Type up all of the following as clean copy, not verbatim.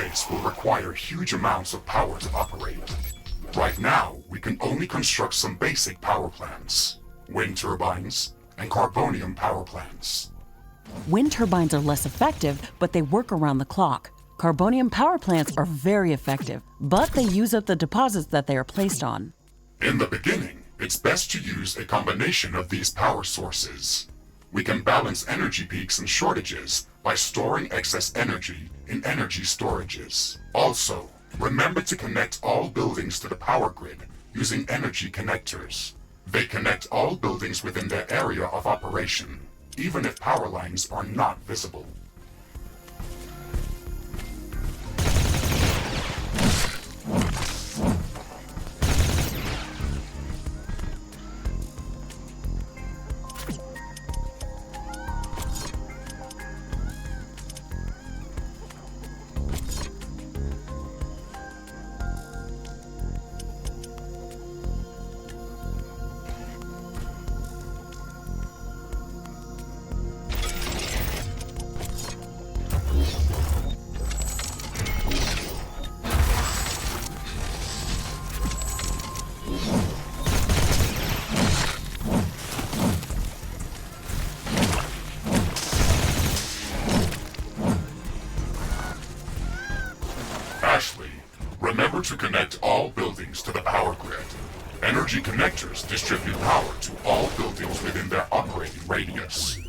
base will require huge amounts of power to operate. Right now, we can only construct some basic power plants, wind turbines, and carbonium power plants. Wind turbines are less effective, but they work around the clock. Carbonium power plants are very effective, but they use up the deposits that they are placed on. In the beginning, it's best to use a combination of these power sources. We can balance energy peaks and shortages by storing excess energy in energy storages. Also, remember to connect all buildings to the power grid using energy connectors. They connect all buildings within their area of operation, even if power lines are not visible. Remember to connect all buildings to the power grid. Energy connectors distribute power to all buildings within their operating radius.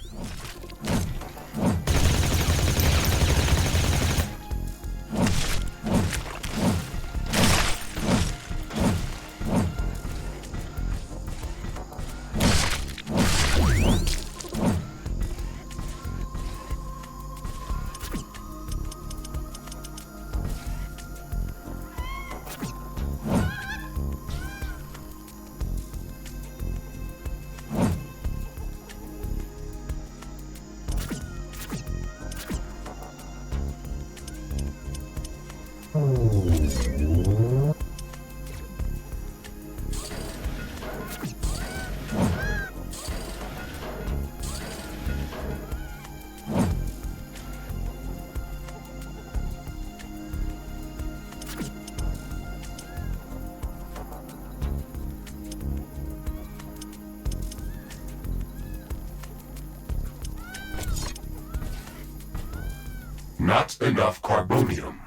Not enough carbonium.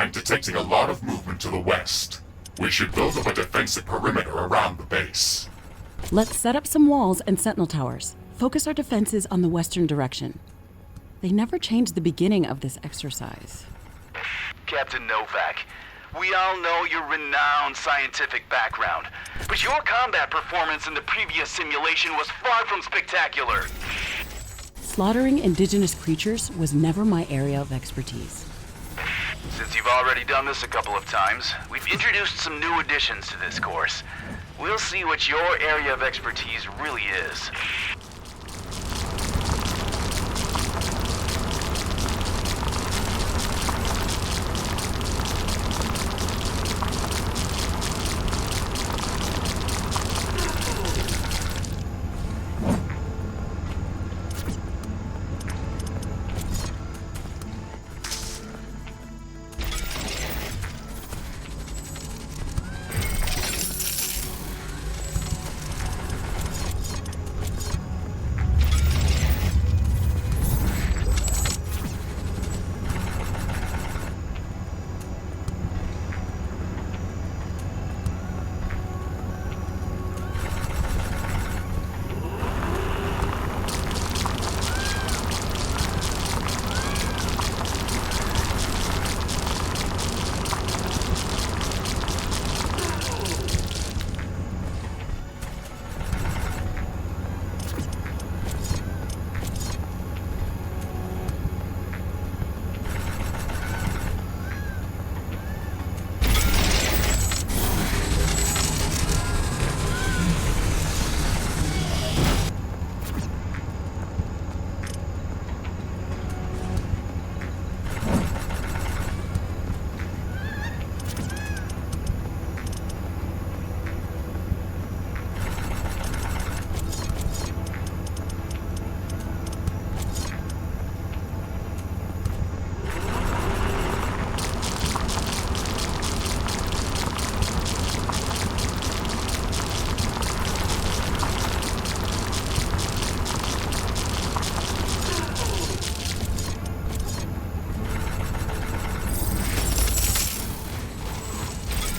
I'm detecting a lot of movement to the west. We should build up a defensive perimeter around the base. Let's set up some walls and sentinel towers. Focus our defenses on the western direction. They never changed the beginning of this exercise. Captain Novak, we all know your renowned scientific background, but your combat performance in the previous simulation was far from spectacular. Slaughtering indigenous creatures was never my area of expertise. Since you've already done this a couple of times, we've introduced some new additions to this course. We'll see what your area of expertise really is.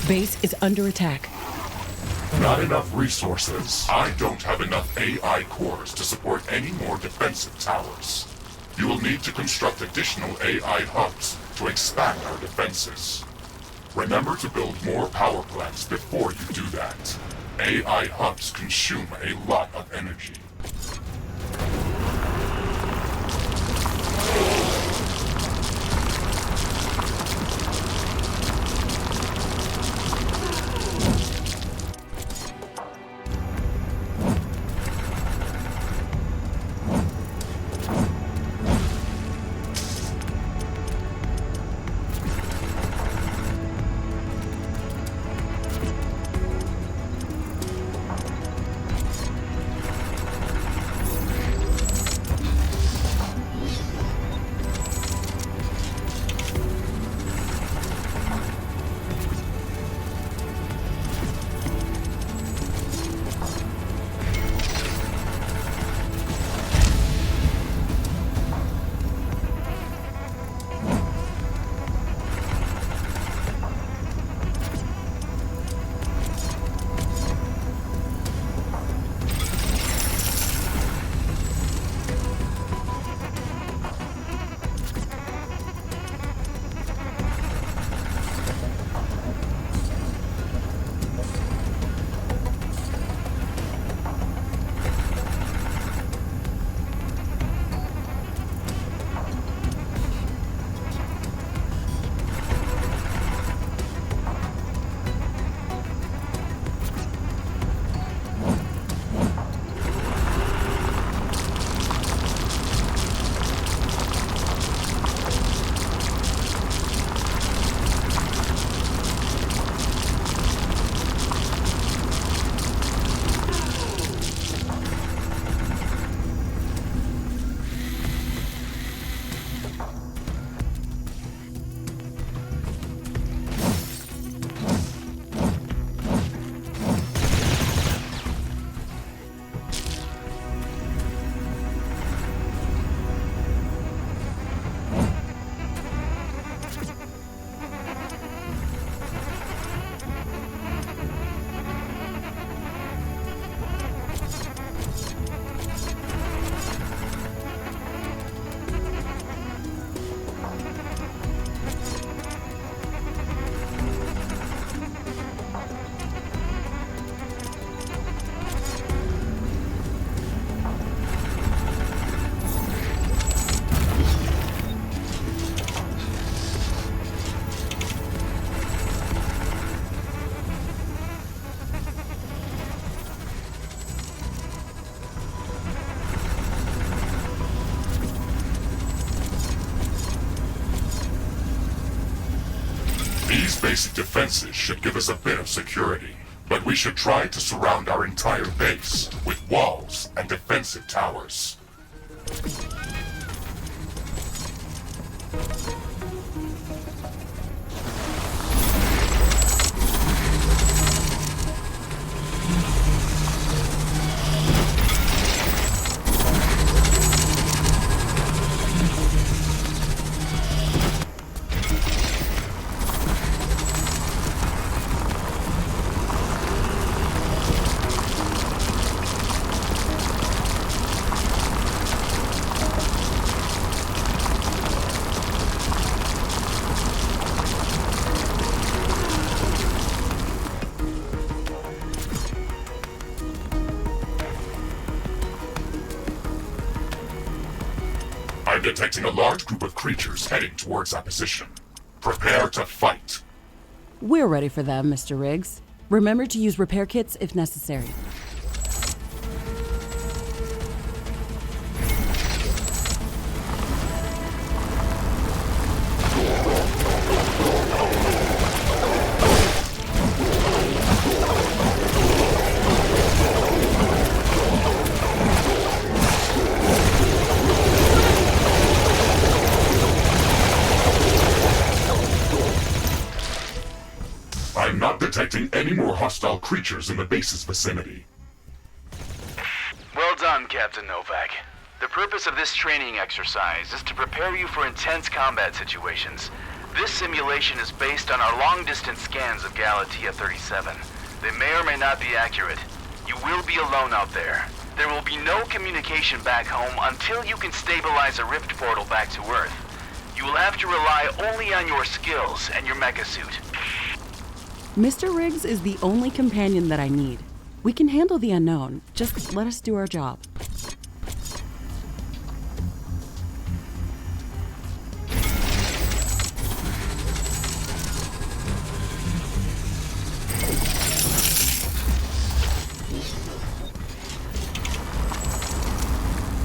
Base is under attack. Not enough resources. I don't have enough AI cores to support any more defensive towers. You will need to construct additional AI hubs to expand our defenses. Remember to build more power plants before you do that. AI hubs consume a lot of energy. These basic defenses should give us a bit of security, but we should try to surround our entire base with walls and defensive towers. I'm detecting a large group of creatures heading towards our position. Prepare to fight. We're ready for them, Mr. Riggs. Remember to use repair kits if necessary. I'm not detecting any more hostile creatures in the base's vicinity. Well done, Captain Novak. The purpose of this training exercise is to prepare you for intense combat situations. This simulation is based on our long-distance scans of Galatea 37. They may or may not be accurate. You will be alone out there. There will be no communication back home until you can stabilize a rift portal back to Earth. You will have to rely only on your skills and your mecha suit. Mr. Riggs is the only companion that I need. We can handle the unknown. Just let us do our job.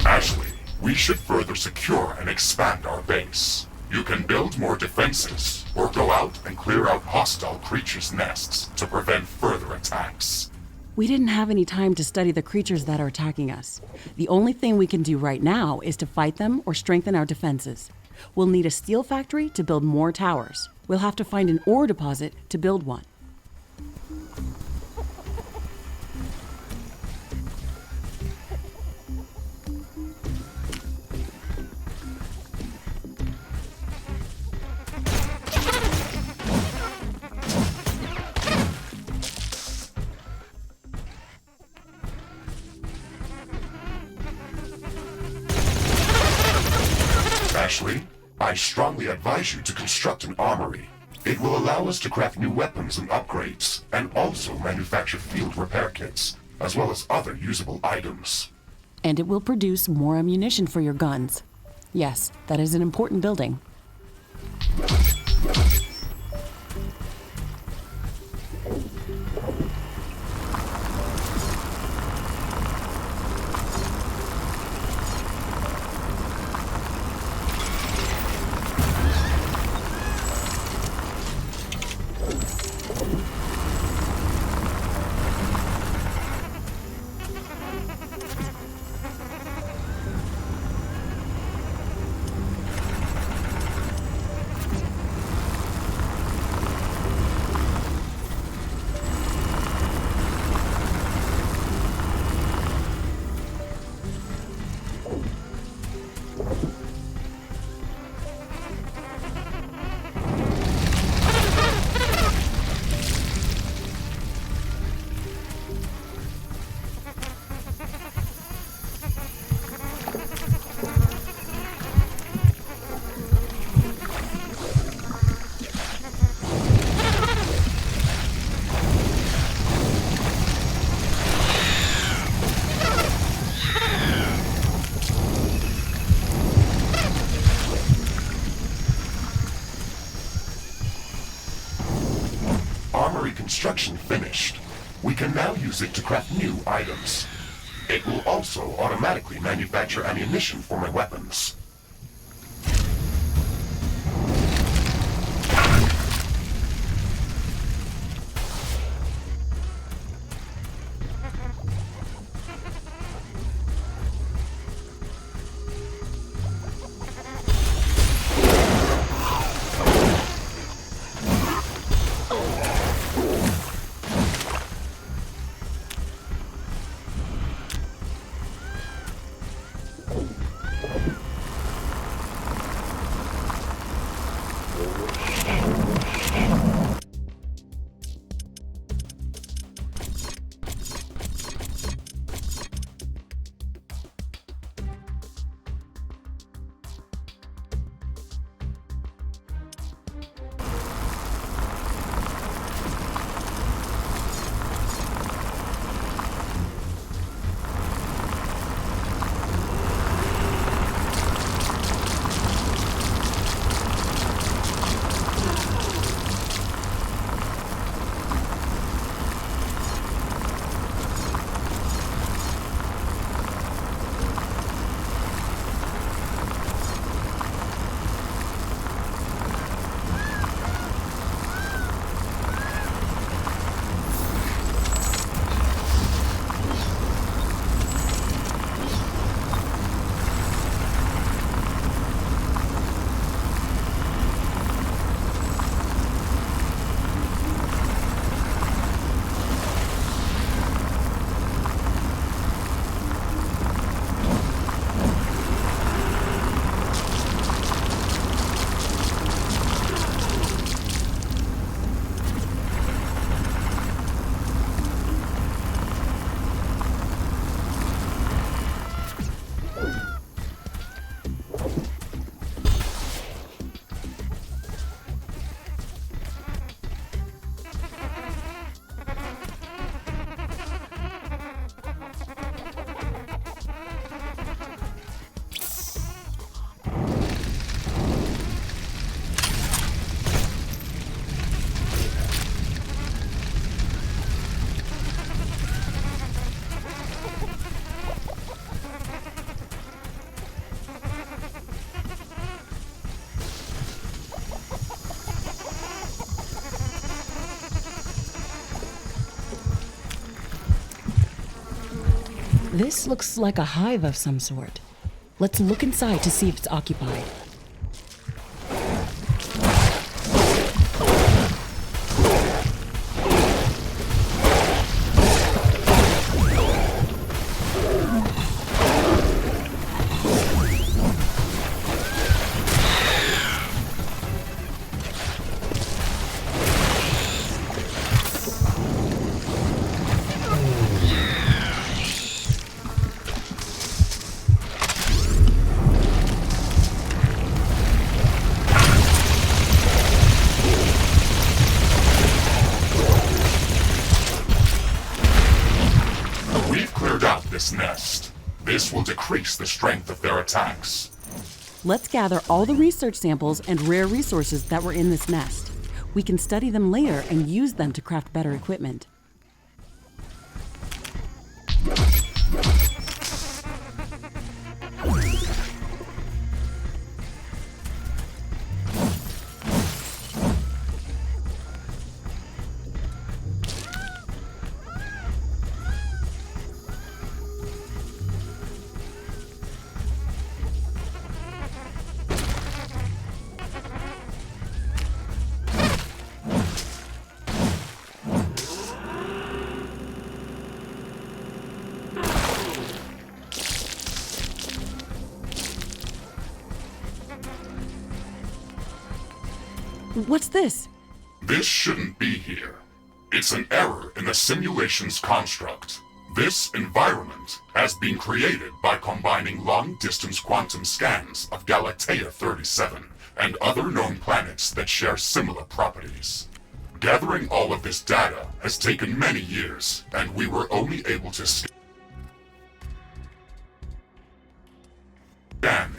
Ashley, we should further secure and expand our base. You can build more defenses, or go out and clear out hostile creatures' nests to prevent further attacks. We didn't have any time to study the creatures that are attacking us. The only thing we can do right now is to fight them or strengthen our defenses. We'll need a steel factory to build more towers. We'll have to find an ore deposit to build one. Ashley, I strongly advise you to construct an armory. It will allow us to craft new weapons and upgrades, and also manufacture field repair kits, as well as other usable items. And it will produce more ammunition for your guns. Yes, that is an important building. Construction finished. We can now use it to craft new items. It will also automatically manufacture ammunition for my weapons. This looks like a hive of some sort. Let's look inside to see if it's occupied. This nest. This will decrease the strength of their attacks. Let's gather all the research samples and rare resources that were in this nest. We can study them later and use them to craft better equipment. What's this? This shouldn't be here. It's an error in the simulation's construct. This environment has been created by combining long-distance quantum scans of Galatea 37 and other known planets that share similar properties. Gathering all of this data has taken many years, and we were only able to scan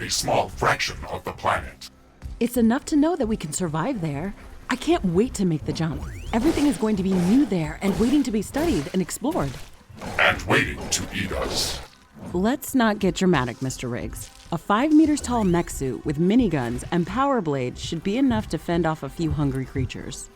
a small fraction of the planet. It's enough to know that we can survive there. I can't wait to make the jump. Everything is going to be new there and waiting to be studied and explored. And waiting to eat us. Let's not get dramatic, Mr. Riggs. A 5 meters tall mech suit with miniguns and power blades should be enough to fend off a few hungry creatures.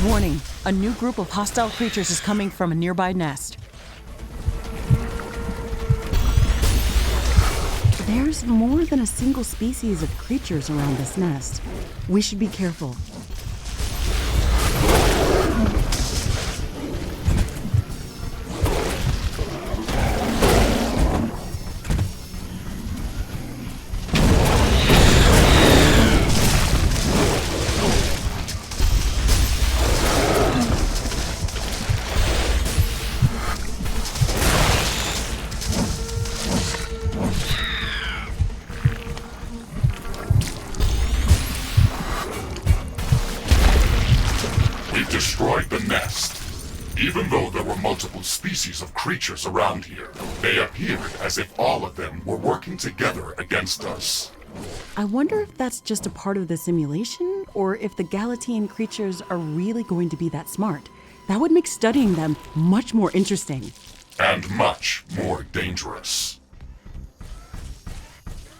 Warning, a new group of hostile creatures is coming from a nearby nest. There's more than a single species of creatures around this nest. We should be careful. Destroyed the nest. Even though there were multiple species of creatures around here, they appeared as if all of them were working together against us. I wonder if that's just a part of the simulation, or if the Galatean creatures are really going to be that smart. That would make studying them much more interesting. And much more dangerous.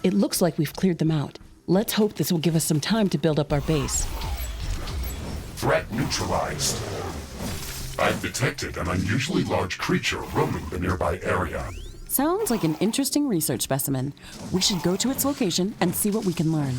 It looks like we've cleared them out. Let's hope this will give us some time to build up our base. Threat neutralized. I've detected an unusually large creature roaming the nearby area. Sounds like an interesting research specimen. We should go to its location and see what we can learn.